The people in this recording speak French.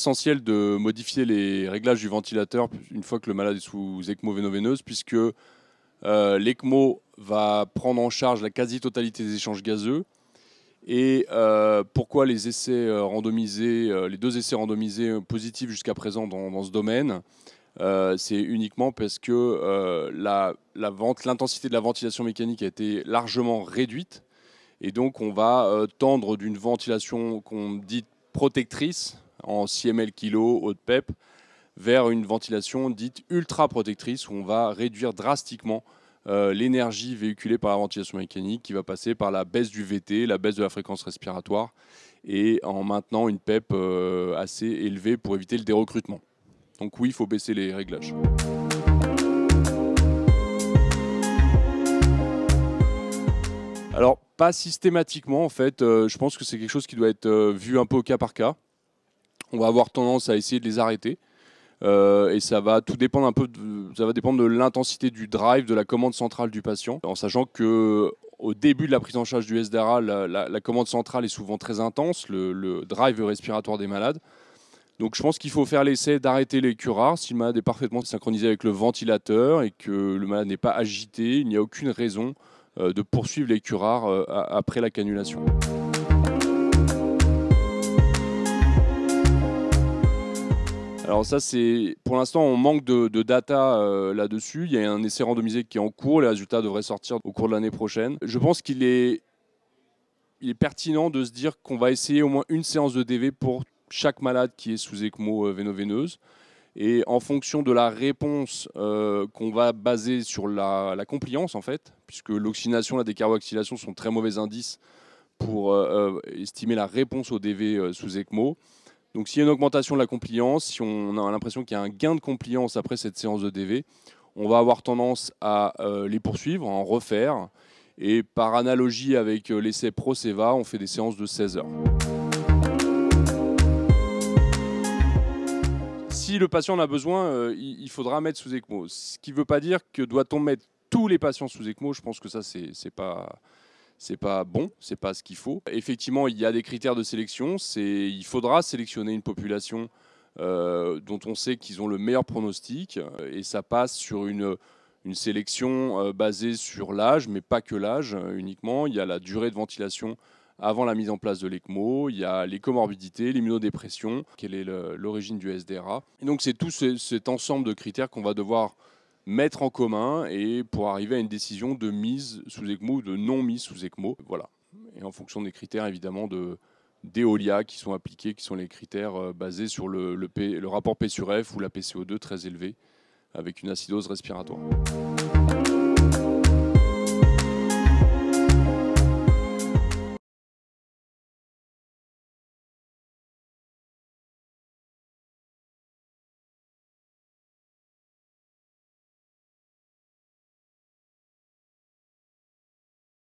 essentiel de modifier les réglages du ventilateur une fois que le malade est sous ECMO véno-veineuse, puisque l'ECMO va prendre en charge la quasi-totalité des échanges gazeux. Et pourquoi les essais randomisés, les 2 essais randomisés positifs jusqu'à présent dans ce domaine, c'est uniquement parce que l'intensité de la ventilation mécanique a été largement réduite. Et donc on va tendre d'une ventilation qu'on dit protectrice en 6 ml kg eau de PEP vers une ventilation dite ultra protectrice où on va réduire drastiquement l'énergie véhiculée par la ventilation mécanique, qui va passer par la baisse du VT, la baisse de la fréquence respiratoire, et en maintenant une PEP assez élevée pour éviter le dérecrutement. Donc oui, il faut baisser les réglages. Alors, pas systématiquement en fait, je pense que c'est quelque chose qui doit être vu un peu au cas par cas. On va avoir tendance à essayer de les arrêter. Et ça va tout dépendre un peu ça va dépendre de l'intensité du drive de la commande centrale du patient, en sachant que au début de la prise en charge du SDRA, la commande centrale est souvent très intense, le drive respiratoire des malades. Donc je pense qu'il faut faire l'essai d'arrêter les curares si le malade est parfaitement synchronisé avec le ventilateur et que le malade n'est pas agité. Il n'y a aucune raison de poursuivre les curares après la cannulation. Alors ça, c'est pour l'instant, on manque de data là-dessus. Il y a un essai randomisé qui est en cours. Les résultats devraient sortir au cours de l'année prochaine. Je pense qu'il est pertinent de se dire qu'on va essayer au moins une séance de DV pour chaque malade qui est sous ECMO véno-veineuse. Et en fonction de la réponse qu'on va baser sur la compliance, en fait, puisque l'oxygénation, la décarboxylation sont très mauvais indices pour estimer la réponse au DV sous ECMO. Donc s'il y a une augmentation de la compliance, si on a l'impression qu'il y a un gain de compliance après cette séance de DV, on va avoir tendance à les poursuivre, à en refaire. Et par analogie avec l'essai ProSeva, on fait des séances de 16 heures. Si le patient en a besoin, il faudra mettre sous ECMO. Ce qui ne veut pas dire que doit-on mettre tous les patients sous ECMO. Je pense que ça, c'est pas bon, c'est pas ce qu'il faut. Effectivement, il y a des critères de sélection. Il faudra sélectionner une population dont on sait qu'ils ont le meilleur pronostic, et ça passe sur une sélection basée sur l'âge, mais pas que l'âge uniquement. Il y a la durée de ventilation avant la mise en place de l'ECMO, il y a les comorbidités, l'immunodépression, quelle est l'origine du SDRA. Et donc c'est tout cet ensemble de critères qu'on va devoir mettre en commun et pour arriver à une décision de mise sous ECMO ou de non mise sous ECMO. Voilà. Et en fonction des critères évidemment d'Eolia qui sont appliqués, qui sont les critères basés sur le rapport P sur F ou la PCO2 très élevé avec une acidose respiratoire.